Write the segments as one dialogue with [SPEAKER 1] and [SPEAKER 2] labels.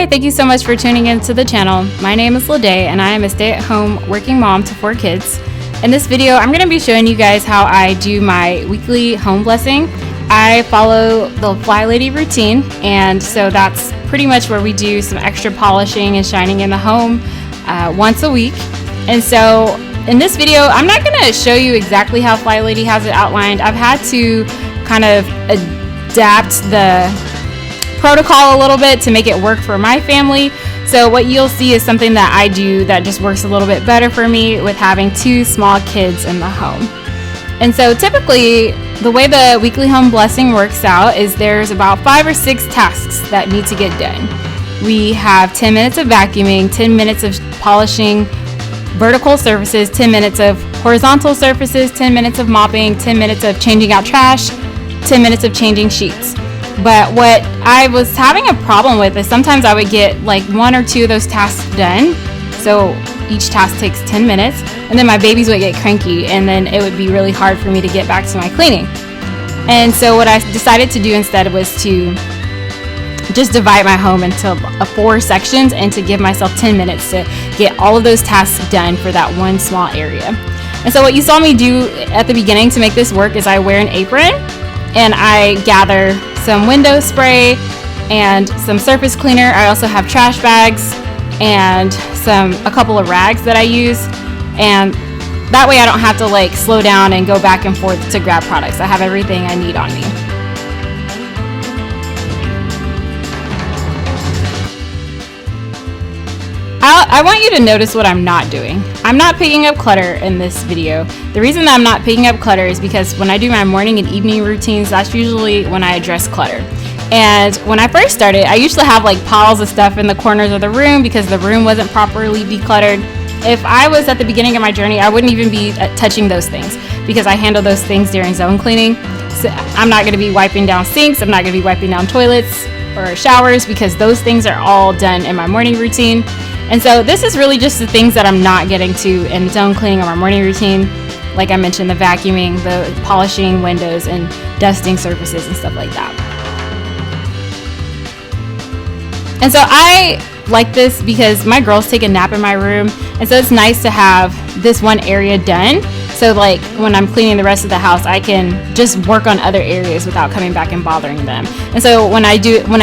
[SPEAKER 1] Hi, thank you so much for tuning into the channel. My name is Ladae and I am a stay-at-home working mom to 4 kids. In this video, I'm going to be showing you guys how I do my weekly home blessing. I follow the Fly Lady routine, and so that's pretty much where we do some extra polishing and shining in the home once a week. And so in this video, I'm not going to show you exactly how Fly Lady has it outlined. I've had to kind of adapt the protocol a little bit to make it work for my family. So what you'll see is something that I do that just works a little bit better for me with having 2 small kids in the home. And so typically the way the weekly home blessing works out is there's about 5 or 6 tasks that need to get done. We have 10 minutes of vacuuming, 10 minutes of polishing vertical surfaces, 10 minutes of horizontal surfaces, 10 minutes of mopping, 10 minutes of changing out trash, 10 minutes of changing sheets. But what I was having a problem with is sometimes I would get like 1 or 2 of those tasks done. So each task takes 10 minutes, and then my babies would get cranky, and then it would be really hard for me to get back to my cleaning. And so what I decided to do instead was to just divide my home into 4 sections and to give myself 10 minutes to get all of those tasks done for that one small area. And so what you saw me do at the beginning to make this work is I wear an apron and I gather some window spray and some surface cleaner. I also have trash bags and a couple of rags that I use, and that way I don't have to like slow down and go back and forth to grab products. I have everything I need on me. I want you to notice what I'm not doing. I'm not picking up clutter in this video. The reason that I'm not picking up clutter is because when I do my morning and evening routines, that's usually when I address clutter. And when I first started, I used to have like piles of stuff in the corners of the room because the room wasn't properly decluttered. If I was at the beginning of my journey, I wouldn't even be touching those things because I handle those things during zone cleaning. So I'm not going to be wiping down sinks. I'm not going to be wiping down toilets or showers because those things are all done in my morning routine. And so this is really just the things that I'm not getting to in zone cleaning or my morning routine. Like I mentioned, the vacuuming, the polishing windows, and dusting surfaces and stuff like that. And so I like this because my girls take a nap in my room, and so it's nice to have this one area done. So like when I'm cleaning the rest of the house, I can just work on other areas without coming back and bothering them. And so when I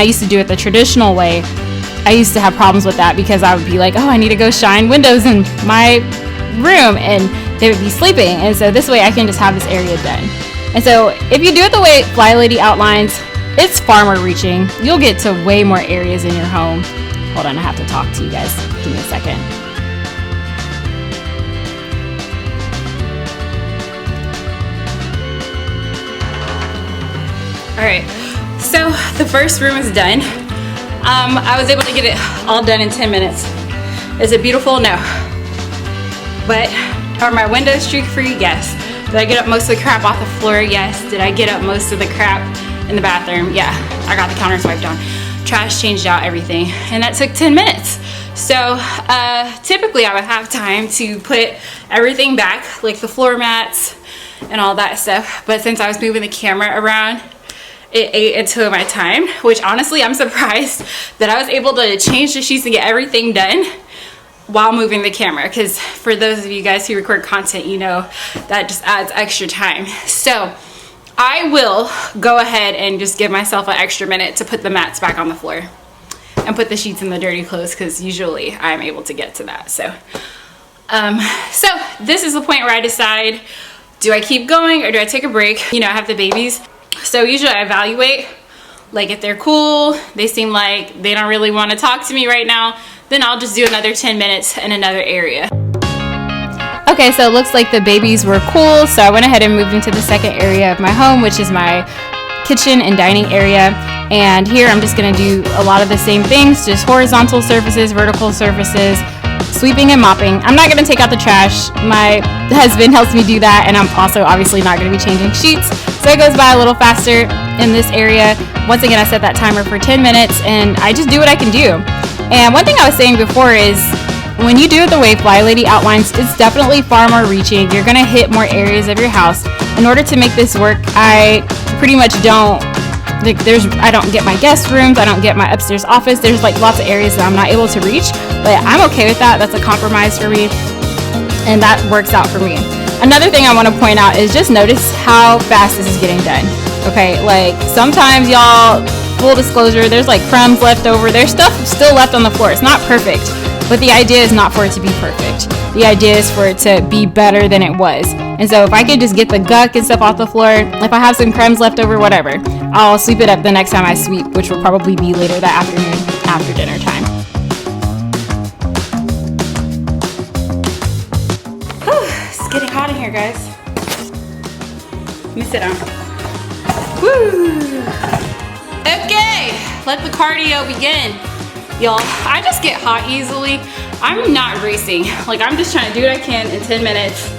[SPEAKER 1] used to do it the traditional way, I used to have problems with that because I would be like, oh, I need to go shine windows in my room, and they would be sleeping. And so this way I can just have this area done. And so if you do it the way Fly Lady outlines, it's far more reaching. You'll get to way more areas in your home. Hold on, I have to talk to you guys. Give me a second. All right, so the first room is done. I was able to get it all done in 10 minutes. Is it beautiful? No. But are my windows streak-free? Yes. Did I get up most of the crap off the floor? Yes. Did I get up most of the crap in the bathroom? Yeah. I got the counters wiped down. Trash changed out, everything. And that took 10 minutes. So typically I would have time to put everything back, like the floor mats and all that stuff. But since I was moving the camera around, it ate into my time, which honestly I'm surprised that I was able to change the sheets and get everything done while moving the camera, because for those of you guys who record content, you know that just adds extra time. So I will go ahead and just give myself an extra minute to put the mats back on the floor and put the sheets in the dirty clothes, because usually I'm able to get to that. So this is the point where I decide, do I keep going or do I take a break? You know, I have the babies. So usually I evaluate, like if they're cool, they seem like they don't really want to talk to me right now, then I'll just do another 10 minutes in another area. Okay, so it looks like the babies were cool, so I went ahead and moved into the second area of my home, which is my kitchen and dining area. And here I'm just gonna do a lot of the same things, just horizontal surfaces, vertical surfaces, sweeping and mopping. I'm not gonna take out the trash. My husband helps me do that, and I'm also obviously not gonna be changing sheets. So it goes by a little faster in this area. Once again, I set that timer for 10 minutes, and I just do what I can do. And one thing I was saying before is, when you do it the way Fly Lady outlines, it's definitely far more reaching. You're gonna hit more areas of your house. In order to make this work, I pretty much don't like I don't get my guest rooms, I don't get my upstairs office. There's like lots of areas that I'm not able to reach, but I'm okay with that. That's a compromise for me, and that works out for me. Another thing I want to point out is just notice how fast this is getting done. Okay, like sometimes y'all, full disclosure, there's like crumbs left over. There's stuff still left on the floor. It's not perfect, but the idea is not for it to be perfect. The idea is for it to be better than it was. And so if I could just get the gunk and stuff off the floor, if I have some crumbs left over, whatever, I'll sweep it up the next time I sweep, which will probably be later that afternoon after dinner time. It's getting hot in here, guys. Let me sit down. Woo! Okay, let the cardio begin. Y'all, I just get hot easily. I'm not racing. Like, I'm just trying to do what I can in 10 minutes.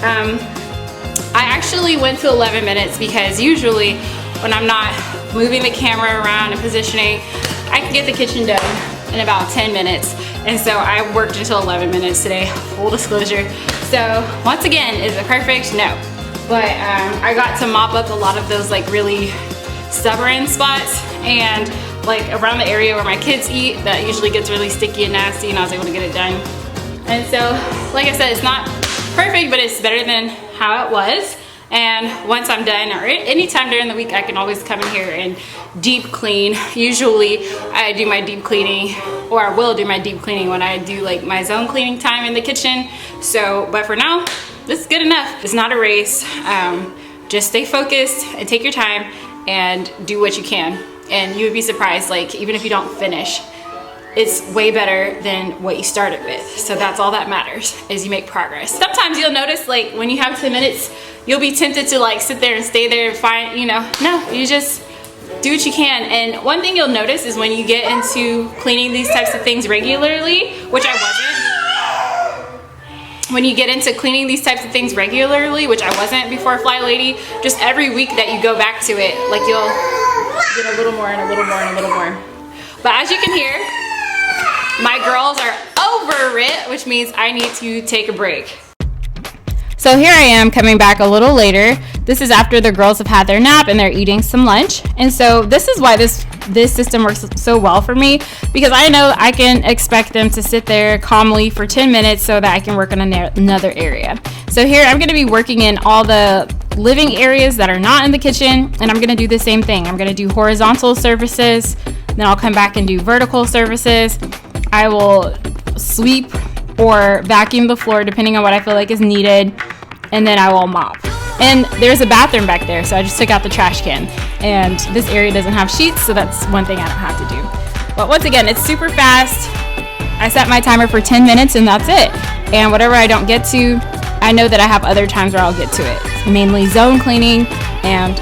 [SPEAKER 1] I actually went to 11 minutes because usually when I'm not moving the camera around and positioning, I can get the kitchen done in about 10 minutes. And so I worked until 11 minutes today, full disclosure. So once again, is it perfect? No. But I got to mop up a lot of those like really stubborn spots, and like around the area where my kids eat, that usually gets really sticky and nasty, and I was able to get it done. And so, like I said, it's not perfect, but it's better than how it was. And once I'm done, or anytime during the week, I can always come in here and deep clean. Usually I do my deep cleaning, or I will do my deep cleaning when I do like my zone cleaning time in the kitchen. So, but for now, this is good enough. It's not a race. Just stay focused and take your time and do what you can. And you would be surprised, like even if you don't finish, it's way better than what you started with. So that's all that matters, is you make progress. Sometimes you'll notice, like when you have 10 minutes, you'll be tempted to like sit there and stay there and find, you know, no, you just do what you can. And one thing you'll notice is when you get into cleaning these types of things regularly, which I wasn't. When you get into cleaning these types of things regularly, which I wasn't before Fly Lady, just every week that you go back to it, like you'll get a little more and a little more and a little more. But as you can hear, my girls are over it, which means I need to take a break. So here I am coming back a little later. This is after the girls have had their nap and they're eating some lunch. And so this is why this system works so well for me, because I know I can expect them to sit there calmly for 10 minutes so that I can work on another area. So here I'm going to be working in all the living areas that are not in the kitchen, and I'm going to do the same thing. I'm going to do horizontal surfaces, then I'll come back and do vertical surfaces. I will sweep or vacuum the floor depending on what I feel like is needed, and then I will mop. And there's a bathroom back there, so I just took out the trash can, and this area doesn't have sheets, so that's one thing I don't have to do. But once again, it's super fast. I set my timer for 10 minutes and that's it. And whatever I don't get to, I know that I have other times where I'll get to it, mainly zone cleaning and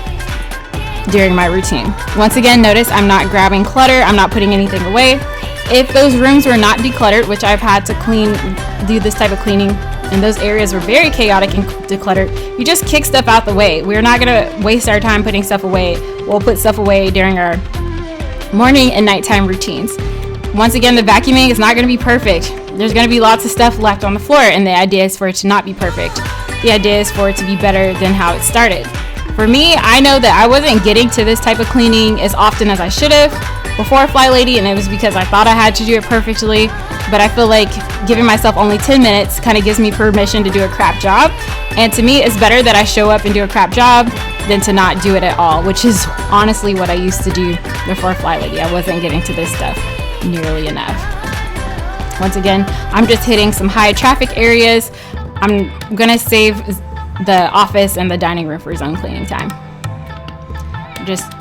[SPEAKER 1] during my routine. Once again, notice I'm not grabbing clutter, I'm not putting anything away. If those rooms were not decluttered, which I've had to do this type of cleaning, and those areas were very chaotic and decluttered, you just kick stuff out the way. We're not gonna waste our time putting stuff away. We'll put stuff away during our morning and nighttime routines. Once again, the vacuuming is not gonna be perfect. There's gonna be lots of stuff left on the floor, and the idea is for it to not be perfect. The idea is for it to be better than how it started. For me, I know that I wasn't getting to this type of cleaning as often as I should have before Fly Lady, and it was because I thought I had to do it perfectly. But I feel like giving myself only 10 minutes kind of gives me permission to do a crap job. And to me, it's better that I show up and do a crap job than to not do it at all, which is honestly what I used to do before Fly Lady. I wasn't getting to this stuff nearly enough. Once again, I'm just hitting some high traffic areas. I'm gonna save the office and the dining room for zone cleaning time. Just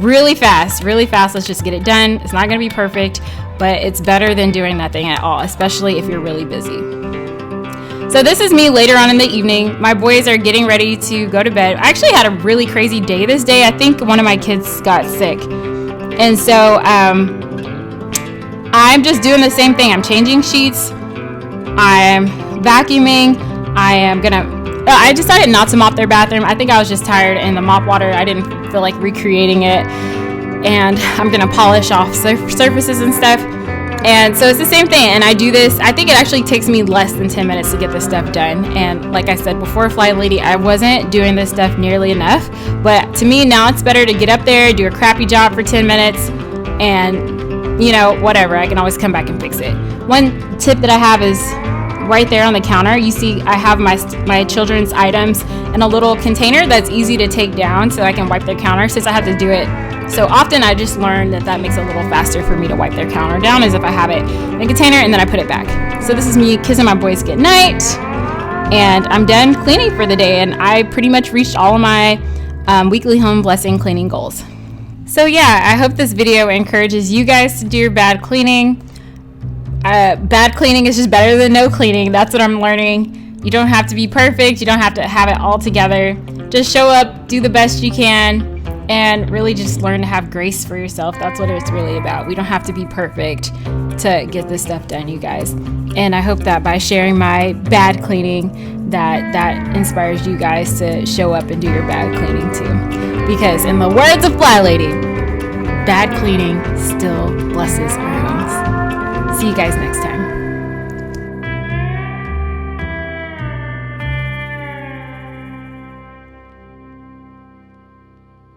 [SPEAKER 1] really fast, let's just get it done. It's not gonna be perfect, but it's better than doing nothing at all, especially if you're really busy. So this is me later on in the evening. My boys are getting ready to go to bed. I actually had a really crazy day this day. I think one of my kids got sick. And so I'm just doing the same thing. I'm changing sheets. I'm vacuuming. I decided not to mop their bathroom. I think I was just tired, and the mop water, I didn't feel like recreating it. And I'm gonna polish off surfaces and stuff. And so it's the same thing, and I do this, I think it actually takes me less than 10 minutes to get this stuff done. And like I said before, Fly Lady, I wasn't doing this stuff nearly enough, but to me now it's better to get up there, do a crappy job for 10 minutes, and you know, whatever, I can always come back and fix it. One tip that I have is right there on the counter, you see I have my children's items in a little container that's easy to take down so I can wipe their counter, since I have to do it so often. I just learned that makes it a little faster for me to wipe their counter down, is if I have it in a container and then I put it back. So this is me kissing my boys goodnight, and I'm done cleaning for the day, and I pretty much reached all of my weekly home blessing cleaning goals. So yeah, I hope this video encourages you guys to do your bad cleaning. Bad cleaning is just better than no cleaning. That's what I'm learning. You don't have to be perfect. You don't have to have it all together. Just show up, do the best you can, and really just learn to have grace for yourself. That's what it's really about. We don't have to be perfect to get this stuff done, you guys. And I hope that by sharing my bad cleaning, that inspires you guys to show up and do your bad cleaning too. Because in the words of Fly Lady, bad cleaning still blesses our homes. See you guys next time.